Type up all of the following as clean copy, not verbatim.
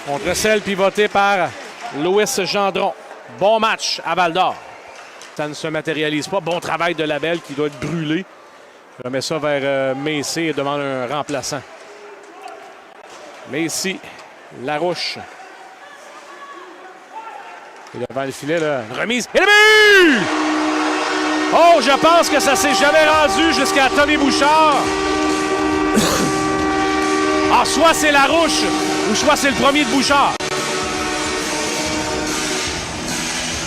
contre celle pivotée par Louis Gendron. Bon match à Val-d'Or. Ça ne se matérialise pas. Bon travail de Labelle qui doit être brûlé. Je remets ça vers Messé et demande un remplaçant. Messé, Larouche. Et devant le filet, là, une remise. Et le but! Oh, je pense que ça s'est jamais rendu jusqu'à Tommy Bouchard. Ah, soit c'est Larouche, ou soit c'est le premier de Bouchard.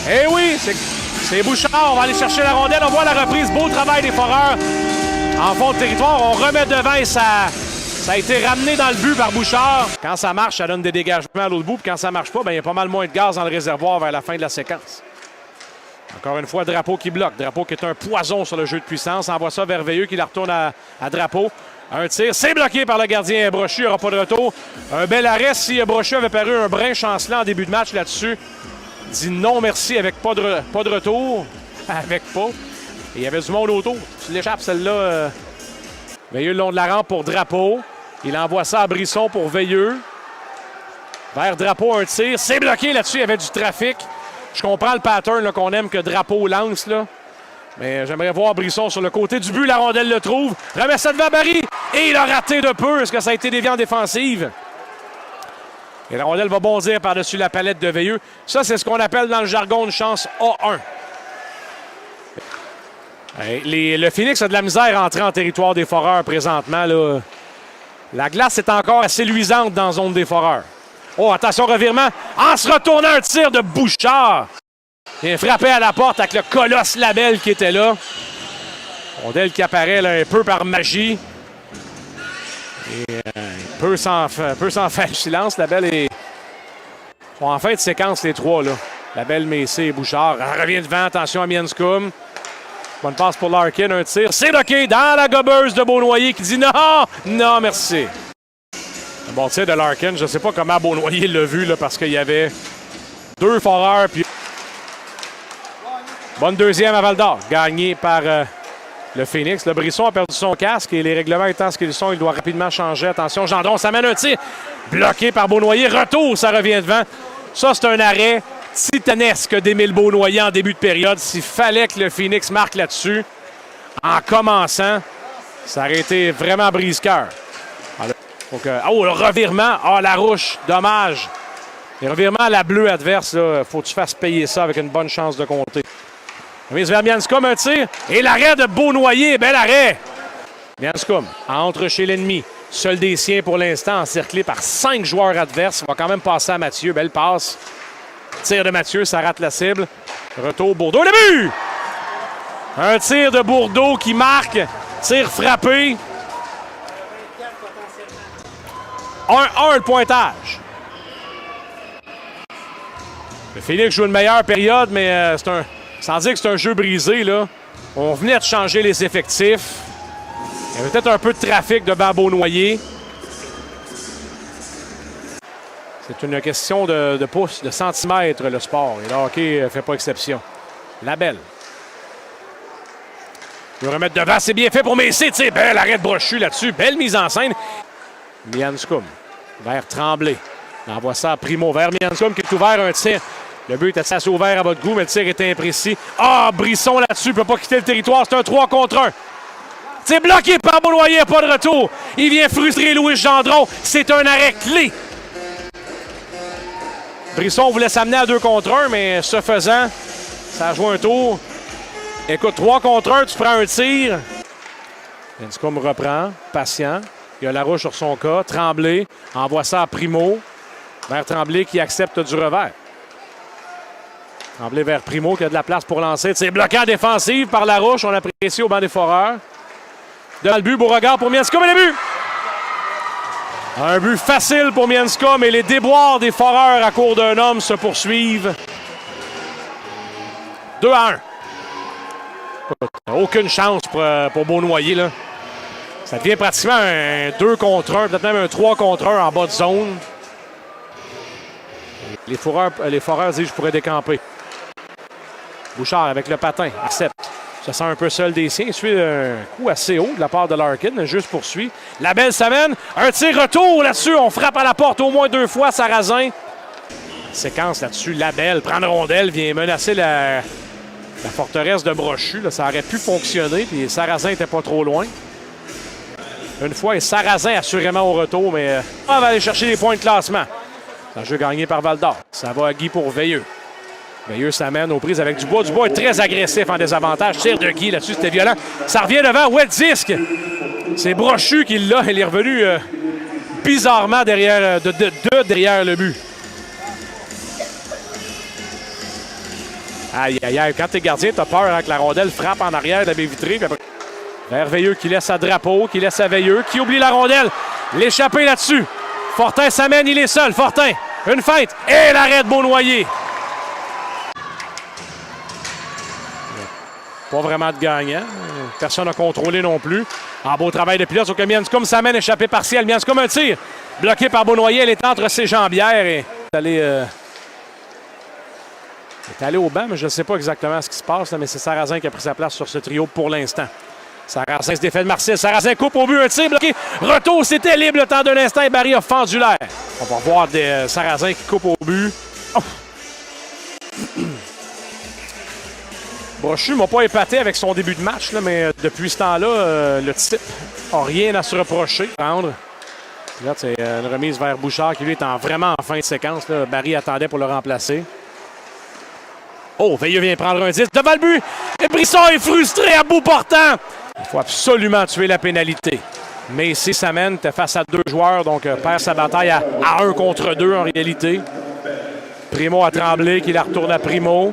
Eh oui, c'est Bouchard. On va aller chercher la rondelle. On voit la reprise. Beau travail des Foreurs en fond de territoire. On remet devant et ça a été ramené dans le but par Bouchard. Quand ça marche, ça donne des dégagements à l'autre bout. Puis quand ça marche pas, il y a pas mal moins de gaz dans le réservoir vers la fin de la séquence. Encore une fois, Drapeau qui bloque. Drapeau qui est un poison sur le jeu de puissance. Envoie ça vers Veilleux qui la retourne à Drapeau. Un tir, c'est bloqué par le gardien Brochu. Il n'y aura pas de retour. Un bel arrêt. Si Brochu avait paru un brin chancelant en début de match là-dessus, dit non merci avec pas de retour. Avec pas. Et il y avait du monde autour. Tu l'échappes celle-là. Veilleux le long de la rampe pour Drapeau. Il envoie ça à Brisson pour Veilleux. Vers Drapeau, un tir. C'est bloqué là-dessus. Il y avait du trafic. Je comprends le pattern qu'on aime que Drapeau lance. Là. Mais j'aimerais voir Brisson sur le côté du but. La rondelle le trouve. Remet ça devant Barry. Et il a raté de peu. Est-ce que ça a été déviant en défensive? Et la rondelle va bondir par-dessus la palette de Veilleux. Ça, c'est ce qu'on appelle dans le jargon une chance A1. Le Phoenix a de la misère à entrer en territoire des Foreurs présentement. Là. La glace est encore assez luisante dans la zone des Foreurs. Oh, attention, revirement. En se retournant, un tir de Bouchard. Il frappé à la porte avec le colosse Labelle qui était là. Rondelle qui apparaît là, un peu par magie. Et il peut s'en faire silence. Labelle est... Ils sont en fin de séquence, les trois. Là. Labelle, Messé et Bouchard. On revient devant. Attention à Mienscombe. Bonne passe pour Larkin. Un tir. C'est bloqué dans la gobeuse de Beaunoyer qui dit non, non, merci. Un bon tir de Larkin. Je ne sais pas comment Beaunoyer l'a vu là, parce qu'il y avait deux Foreurs. Puis... Bonne deuxième à Val-d'Or. Gagné par le Phoenix. Le Brisson a perdu son casque et les règlements étant ce qu'ils sont, il doit rapidement changer. Attention, Gendron, ça mène un tir. Bloqué par Beaunoyer. Retour, ça revient devant. Ça, c'est un arrêt titanesque d'Émile Beaunoyer en début de période. S'il fallait que le Phoenix marque là-dessus, en commençant, ça aurait été vraiment brise-cœur. Oh, le revirement. Ah, Larouche. Dommage. Le revirement à la bleue adverse, il faut que tu fasses payer ça avec une bonne chance de compter. Remise vers Mienscombe, un tir. Et l'arrêt de Beaunoyer. Bel arrêt. Mienscombe entre chez l'ennemi. Seul des siens pour l'instant, encerclé par 5 joueurs adverses. Il va quand même passer à Mathieu. Belle passe. Tir de Mathieu, ça rate la cible. Retour Bourdeau. Le but! Un tir de Bourdeau qui marque. Tir frappé. 1-1 le pointage. Le Phoenix joue une meilleure période, mais sans dire que c'est un jeu brisé, là. On venait de changer les effectifs. Il y avait peut-être un peu de trafic devant Beaunoyer. C'est une question de pouces, de centimètres, le sport. Et le hockey ne fait pas exception. Labelle. Il va remettre devant. C'est bien fait pour Messé. Bel arrêt de Brochu là-dessus. Belle mise en scène. Mienscombe vers Tremblay. On envoie ça à Primo vers Mienscombe qui est ouvert un tir. Le but est assez ouvert à votre goût, mais le tir était imprécis. Ah, Brisson là-dessus. Il ne peut pas quitter le territoire. C'est un 3 contre 1. C'est bloqué par Beaunoyer. Pas de retour. Il vient frustrer Louis Gendron. C'est un arrêt clé. Brisson voulait s'amener à 2 contre 1, mais ce faisant, ça a joué un tour. Écoute, 3 contre 1, tu prends un tir. Mienscombe reprend, patient. Il y a Larouche sur son cas. Tremblay envoie ça à Primo. Vers Tremblay qui accepte du revers. Tremblay vers Primo qui a de la place pour lancer. C'est bloqué en défensive par Larouche. On apprécie au banc des Foreurs. Devant le but, Beauregard pour Mienscombe et le but! Un but facile pour Mienscombe et les déboires des Foreurs à court d'un homme se poursuivent. 2-1. Aucune chance pour Beaunoyer, là. Ça devient pratiquement un 2 contre 1, peut-être même un 3 contre 1 en bas de zone. Les Foreurs disent je pourrais décamper. Bouchard avec le patin, accepte. se sent un peu seul des siens. Il suit un coup assez haut de la part de Larkin. Le jeu se poursuit. Labelle s'amène. Un tir retour là-dessus. On frappe à la porte au moins 2 fois. Sarrazin. Séquence là-dessus. Labelle prend la rondelle. Vient menacer la forteresse de Brochu. Là, ça aurait pu fonctionner. Puis Sarrazin n'était pas trop loin. Une fois, et Sarrazin assurément au retour. Mais on va aller chercher les points de classement. C'est un jeu gagné par Val-d'Or. Ça va à Guy pour Veilleux. Veilleux s'amène aux prises avec Dubois. Dubois est très agressif en désavantage. Tire de Guy là-dessus, c'était violent. Ça revient devant. Ouais, disque. C'est Brochu qui l'a. Il est revenu bizarrement derrière, derrière le but. Aïe, aïe, aïe. Quand t'es gardien, t'as peur que la rondelle frappe en arrière de la baie vitrée. Vers Veilleux qui laisse à Drapeau, qui laisse à Veilleux, qui oublie la rondelle. L'échappée là-dessus. Fortin s'amène, il est seul. Fortin, une feinte. Et l'arrêt de Beaunoyer. Pas vraiment de gagnant. Personne n'a contrôlé non plus. En beau travail de pilote, sauf que Mianscombe s'amène, échappé partiel. Mianscombe, un tir. Bloqué par Beaunoyer. Elle est entre ses jambières et est allé au banc, mais je ne sais pas exactement ce qui se passe. Là, mais c'est Sarrazin qui a pris sa place sur ce trio pour l'instant. Sarrazin se défait de Marcel. Sarrazin coupe au but, un tir bloqué. Retour, c'était libre le temps d'un instant et Barry a fendu l'air. On va voir des Sarrazin qui coupe au but. Oh. Brochu ne m'a pas épaté avec son début de match, là, mais depuis ce temps-là, le type n'a rien à se reprocher. Là, c'est une remise vers Bouchard qui lui est vraiment en fin de séquence. Là. Barry attendait pour le remplacer. Oh, Veilleux vient prendre un 10 devant le but. Et Brisson est frustré à bout portant. Il faut absolument tuer la pénalité. Mais ici, Samen était face à 2 joueurs, donc perd sa bataille à 1 contre 2 en réalité. Primo a tremblé, qui la retourne à Primo.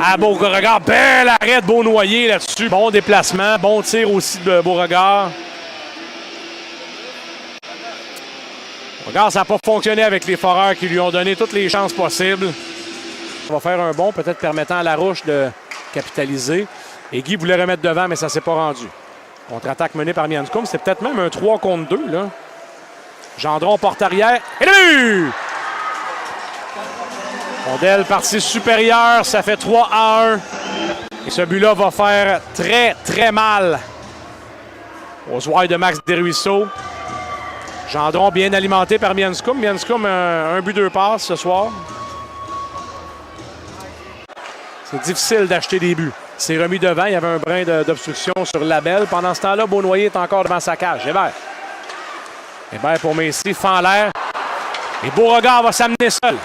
À Beauregard, bel arrêt de Beaunoyer là-dessus. Bon déplacement, bon tir aussi de Beauregard. Regarde, ça n'a pas fonctionné avec les foreurs qui lui ont donné toutes les chances possibles. On va faire un bond, peut-être permettant à Larouche de capitaliser. Et Guy voulait remettre devant, mais ça ne s'est pas rendu. Contre-attaque menée par Mianscombe. C'est peut-être même un 3 contre 2. Là. Gendron porte arrière. Et le but! Rondelle partie supérieure. Ça fait 3-1. Et ce but-là va faire très, très mal aux ouailles de Max Desruisseaux. Gendron bien alimenté par Mianscombe. Mianscombe, un but, 2 passes ce soir. C'est difficile d'acheter des buts. C'est remis devant. Il y avait un brin d'obstruction sur Labelle. Pendant ce temps-là, Beaunoyer est encore devant sa cage. Hébert. Hébert pour Messi. Fend l'air. Et Beauregard va s'amener seul.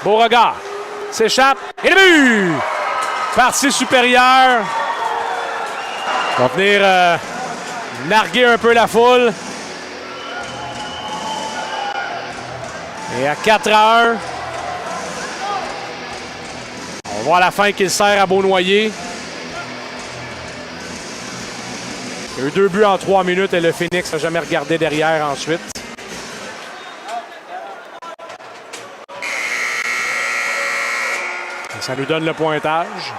Beauregard s'échappe. Et le but! Partie supérieure. Va venir narguer un peu la foule. Et à 4-1. On voit à la fin qu'il sert à Beaunoyer. Il y a eu 2 buts en 3 minutes et le Phoenix n'a jamais regardé derrière ensuite. Et ça nous donne le pointage.